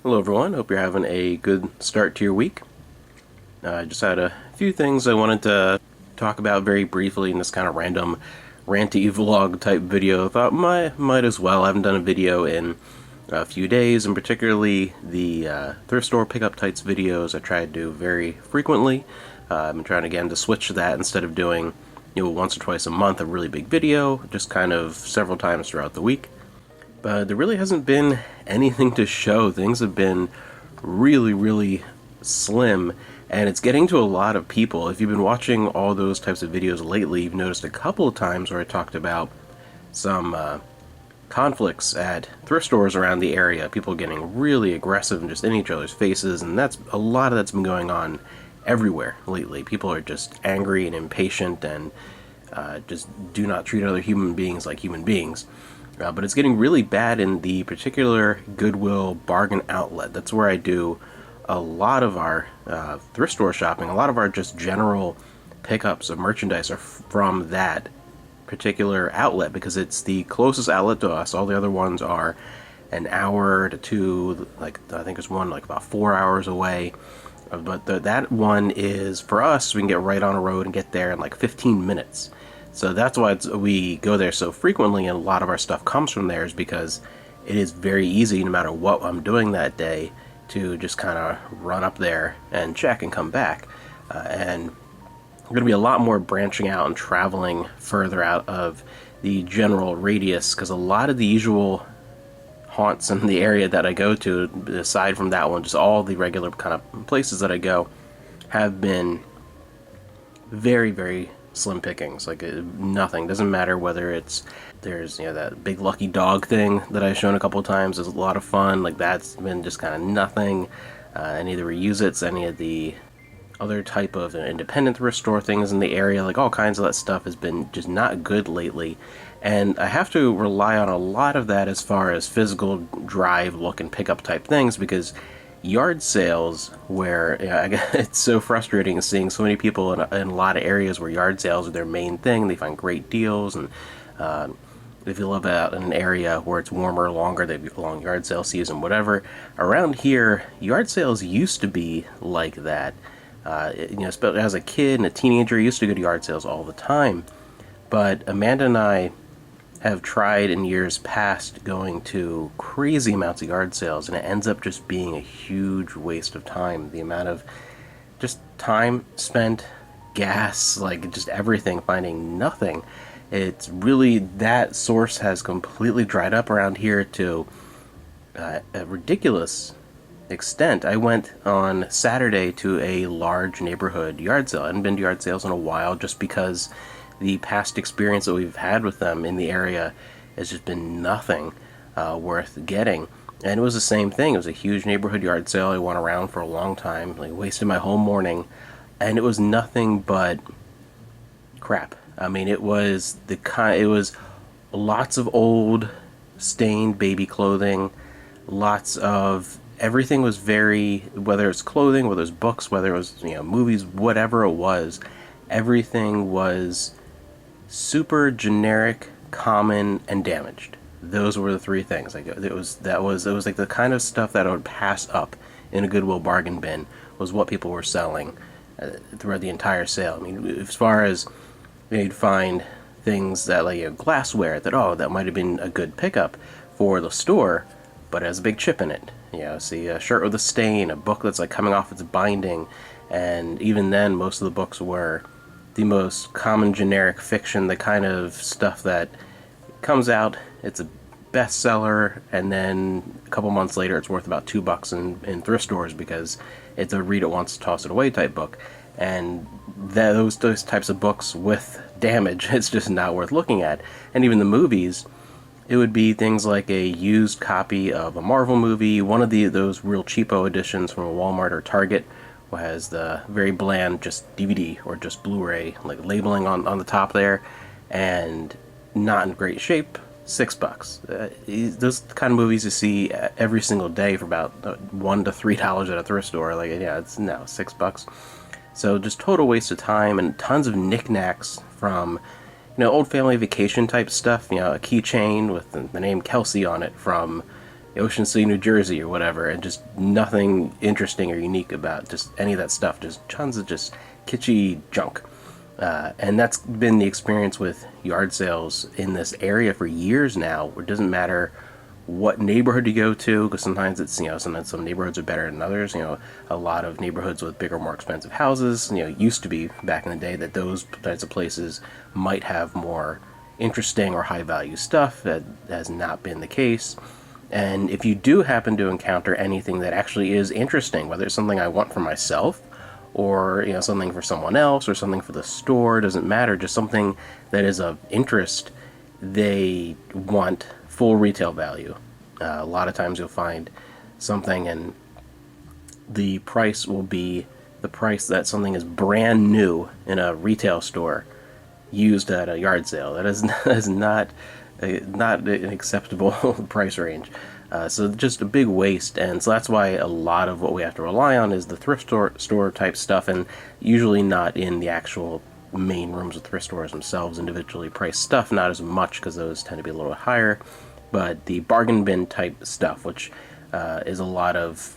Hello everyone, hope you're having a good start to your week. I just had a few things I wanted to talk about very briefly in this kind of random ranty vlog type video. I thought might as well. I haven't done a video in a few days, and particularly the thrift store pickup types videos I try to do very frequently. I've been trying again to switch to that instead of doing once or twice a month a really big video, just kind of several times throughout the week. But there really hasn't been anything to show. Things have been really slim, and it's getting to a lot of people. If you've been watching all those types of videos lately, you've noticed a couple of times where I talked about some conflicts at thrift stores around the area, people getting really aggressive and just in each other's faces, and that's a lot of that's been going on everywhere lately. People are just angry and impatient and just do not treat other human beings like human beings. But it's getting really bad in the particular Goodwill bargain outlet. That's where I do a lot of our thrift store shopping. A lot of our just general pickups of merchandise are from that particular outlet because it's the closest outlet to us. All the other ones are an hour to two, like I think there's one like about 4 hours away. But that one is, for us, we can get right on a road and get there in like 15 minutes. So that's why we go there so frequently, and a lot of our stuff comes from there, is because it is very easy, no matter what I'm doing that day, to just kind of run up there and check and come back. And we're going to be a lot more branching out and traveling further out of the general radius, because a lot of the usual haunts in the area that I go to, aside from that one, just all the regular kind of places that I go, have been very slim pickings. Like nothing. Doesn't matter whether there's that big lucky dog thing that I've shown a couple of times is a lot of fun. Like that's been just kind of nothing. Any of the reuse-its, any of the other type of independent thrift store things in the area, like all kinds of that stuff has been just not good lately. And I have to rely on a lot of that as far as physical drive, look, and pickup type things, because yard sales, where it's so frustrating seeing so many people in a lot of areas where yard sales are their main thing. They find great deals, and if you live out in an area where it's warmer longer, they have a long yard sale season, whatever. Around here, yard sales used to be like that. Especially as a kid and a teenager, I used to go to yard sales all the time. But Amanda and I have tried in years past going to crazy amounts of yard sales, and it ends up just being a huge waste of time. The amount of just time spent, gas, like just everything, finding nothing. It's really, that source has completely dried up around here to a ridiculous extent. I went on Saturday to a large neighborhood yard sale. I hadn't been to yard sales in a while, just because the past experience that we've had with them in the area has just been nothing worth getting. And it was the same thing. It was a huge neighborhood yard sale. I went around for a long time, like wasted my whole morning, and it was nothing but crap. I mean, it was lots of old stained baby clothing, lots of everything was very, whether it's clothing, whether it's books, whether it was movies, whatever it was, everything was super generic, common, and damaged. Those were the three things. Like it was like the kind of stuff that I would pass up in a Goodwill bargain bin was what people were selling throughout the entire sale. I mean, as far as you'd find things that like glassware that might have been a good pickup for the store, but it has a big chip in it. See a shirt with a stain, a book that's like coming off its binding, and even then most of the books were the most common generic fiction, the kind of stuff that comes out, it's a bestseller, and then a couple months later it's worth about $2 in thrift stores because it's a read it once, toss it away type book. And those types of books with damage, it's just not worth looking at. And even the movies, it would be things like a used copy of a Marvel movie, one of those real cheapo editions from a Walmart or Target, who has the very bland just DVD or just Blu-ray like labeling on the top there, and not in great shape. $6. Those kind of movies you see every single day for about $1 to $3 at a thrift store. Like it's now $6. So just total waste of time, and tons of knickknacks from old family vacation type stuff. A keychain with the name Kelsey on it from Ocean City, New Jersey or whatever, and just nothing interesting or unique about just any of that stuff. Just tons of just kitschy junk. And that's been the experience with yard sales in this area for years now. It doesn't matter what neighborhood you go to, because sometimes it's, sometimes some neighborhoods are better than others. A lot of neighborhoods with bigger, more expensive houses, used to be back in the day that those types of places might have more interesting or high value stuff. That has not been the case. And if you do happen to encounter anything that actually is interesting, whether it's something I want for myself, or something for someone else, or something for the store, doesn't matter, just something that is of interest, they want full retail value. A lot of times you'll find something and the price will be the price that something is brand new in a retail store used at a yard sale. That is not an acceptable price range. So just a big waste, and so that's why a lot of what we have to rely on is the thrift store type stuff, and usually not in the actual main rooms of thrift stores themselves, individually priced stuff, not as much because those tend to be a little bit higher, but the bargain bin type stuff, which is a lot of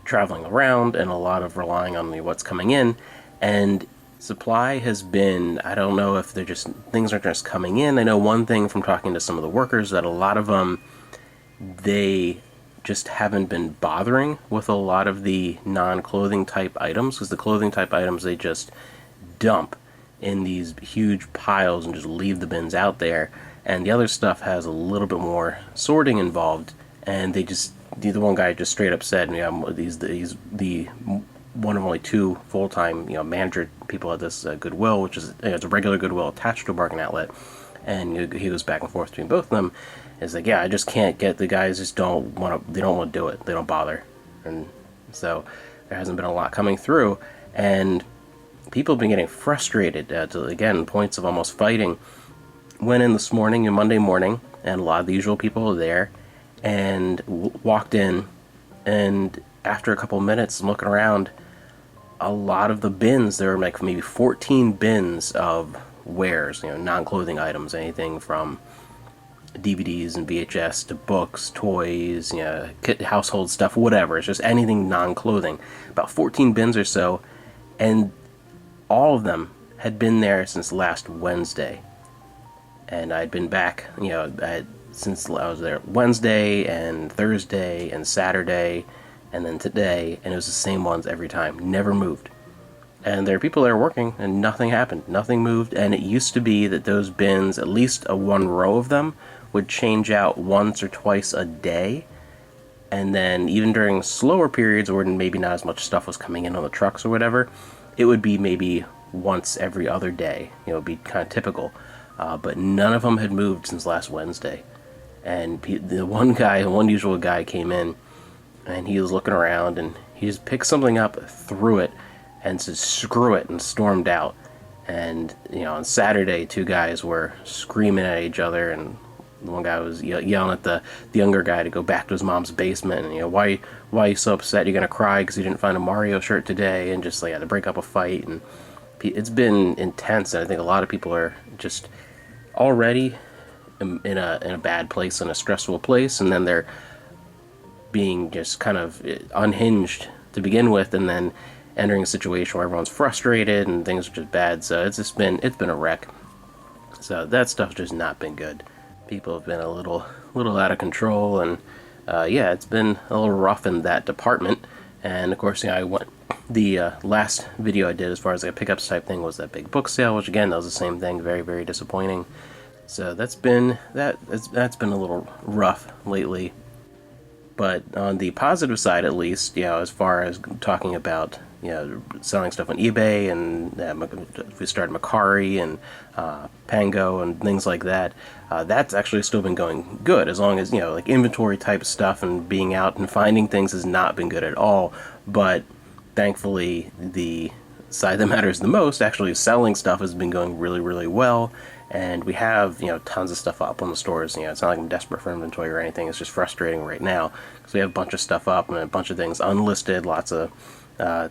traveling around and a lot of relying on what's coming in, and supply has been, I don't know if things aren't just coming in. I know one thing from talking to some of the workers that a lot of them, they just haven't been bothering with a lot of the non-clothing type items, because the clothing type items they just dump in these huge piles and just leave the bins out there, and the other stuff has a little bit more sorting involved, and the one guy just straight up said, the one of only two full-time manager people at this Goodwill, which is it's a regular Goodwill attached to a bargain outlet, and he goes back and forth between both of them. It's like, yeah, I just can't get, the guys just don't want to do it. They don't bother. And so there hasn't been a lot coming through. And people have been getting frustrated to, again, points of almost fighting. Went in this morning, Monday morning, and a lot of the usual people are there, and walked in, and after a couple minutes looking around, a lot of the bins, there were like maybe 14 bins of wares, non-clothing items, anything from DVDs and VHS to books, toys, household stuff, whatever. It's just anything non-clothing. About 14 bins or so, and all of them had been there since last Wednesday. And I'd been back, since I was there Wednesday and Thursday and Saturday and then today, and it was the same ones every time. Never moved. And there are people there working, and nothing happened. Nothing moved, and it used to be that those bins, at least one row of them, would change out once or twice a day. And then even during slower periods where maybe not as much stuff was coming in on the trucks or whatever, it would be maybe once every other day. It'd be kind of typical. But none of them had moved since last Wednesday. And the one usual guy came in, and he was looking around, and he just picked something up, threw it, and said, screw it, and stormed out. And, on Saturday, two guys were screaming at each other, and one guy was yelling at the younger guy to go back to his mom's basement, and, why are you so upset? You're going to cry because you didn't find a Mario shirt today, and just, had to break up a fight. And it's been intense, and I think a lot of people are just already in a bad place, in a stressful place, and then they're being just kind of unhinged to begin with, and then entering a situation where everyone's frustrated and things are just bad. So it's been a wreck. So that stuff's just not been good. People have been a little out of control, and it's been a little rough in that department. And of course, I went, the last video I did as far as a pickups type thing was that big book sale, which again, that was the same thing, very, very disappointing. So that's been a little rough lately. But on the positive side, at least, as far as talking about, selling stuff on eBay, and we started Macari and Pango and things like that, that's actually still been going good, as long as, like inventory type stuff and being out and finding things has not been good at all. But thankfully, the side that matters the most, actually selling stuff, has been going really, really well. And we have, tons of stuff up on the stores. It's not like I'm desperate for inventory or anything. It's just frustrating right now because we have a bunch of stuff up and a bunch of things unlisted, lots of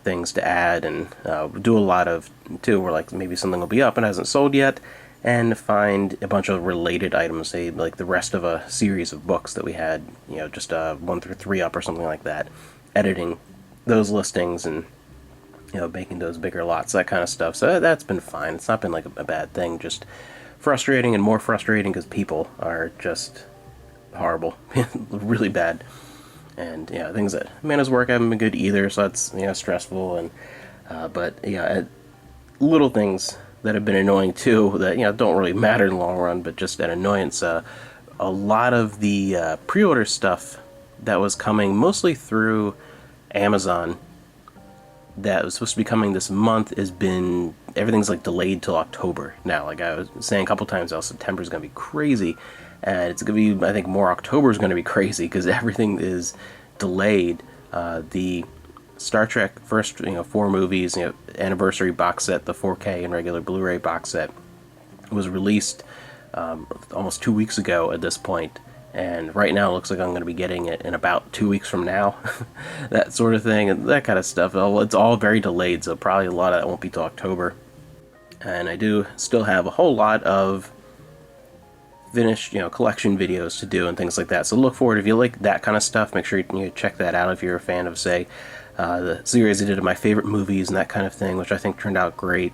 things to add, and we do a lot of, too, where like maybe something will be up and hasn't sold yet, and find a bunch of related items, say like the rest of a series of books that we had, just 1 through 3 up or something like that, editing those listings and making those bigger lots, that kind of stuff. So that's been fine. It's not been like a bad thing, just frustrating and more frustrating because people are just horrible, really bad. And things at Amanda's work haven't been good either, so that's stressful. And but little things that have been annoying too that don't really matter in the long run, but just an annoyance. A lot of the pre-order stuff that was coming mostly through Amazon that was supposed to be coming this month everything's like delayed till October now. Like I was saying a couple times now, September's gonna be crazy, and it's gonna be, I think, more October's gonna be crazy because everything is delayed. The Star Trek first 4 movies anniversary box set, the 4K and regular Blu-ray box set, was released almost 2 weeks ago at this point, and right now it looks like I'm going to be getting it in about 2 weeks from now. That sort of thing, and that kind of stuff. It's all very delayed, so probably a lot of that won't be till October. And I do still have a whole lot of finished collection videos to do and things like that, so look forward. If you like that kind of stuff, make sure you check that out if you're a fan of, say, the series I did of my favorite movies and that kind of thing, which I think turned out great.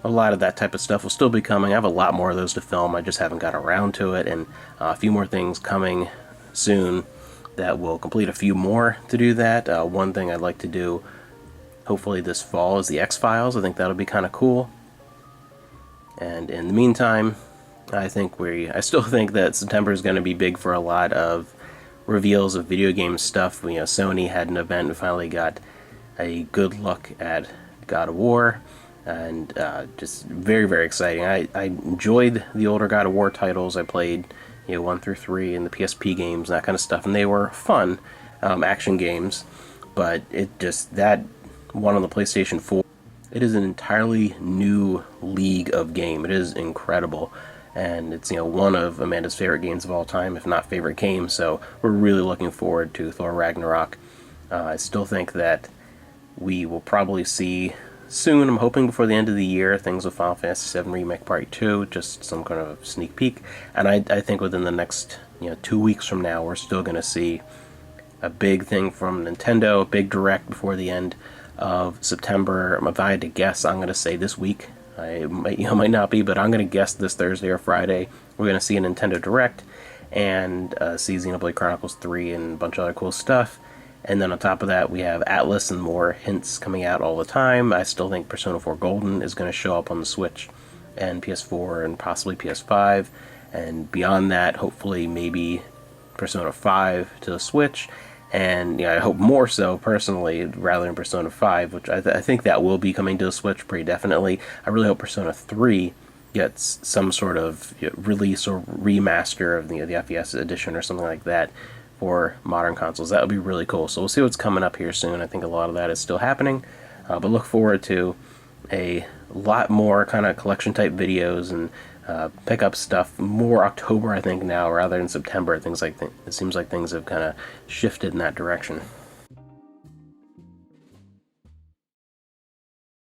A lot of that type of stuff will still be coming. I have a lot more of those to film, I just haven't got around to it, and a few more things coming soon that will complete a few more to do that. One thing I'd like to do hopefully this fall is the X-Files. I think that'll be kind of cool. And in the meantime, I still think that September is going to be big for a lot of reveals of video game stuff. Sony had an event and finally got a good look at God of War, and just very, very exciting. I enjoyed the older God of War titles. I played 1 through 3 and the PSP games and that kind of stuff, and they were fun action games. But that one on the PlayStation 4, it is an entirely new league of game. It is incredible. And it's one of Amanda's favorite games of all time, if not favorite game, so we're really looking forward to Thor Ragnarok. I still think that we will probably see soon, I'm hoping before the end of the year, things with Final Fantasy VII Remake Part 2, just some kind of sneak peek. And I think within the next 2 weeks from now, we're still going to see a big thing from Nintendo, a big direct before the end of September. If I had to guess, I'm going to say this week. I might not be, but I'm going to guess this Thursday or Friday we're going to see a Nintendo Direct and see Xenoblade Chronicles 3 and a bunch of other cool stuff. And then on top of that, we have Atlas and more hints coming out all the time. I still think Persona 4 Golden is going to show up on the Switch and PS4 and possibly PS5. And beyond that, hopefully maybe Persona 5 to the Switch. And I hope more so, personally, rather than Persona 5, which I think that will be coming to the Switch pretty definitely. I really hope Persona 3 gets some sort of release or remaster of the FES edition or something like that for modern consoles. That would be really cool. So we'll see what's coming up here soon. I think a lot of that is still happening. But look forward to a lot more kind of collection type videos and pick up stuff more October, I think, now rather than September. It seems like things have kind of shifted in that direction.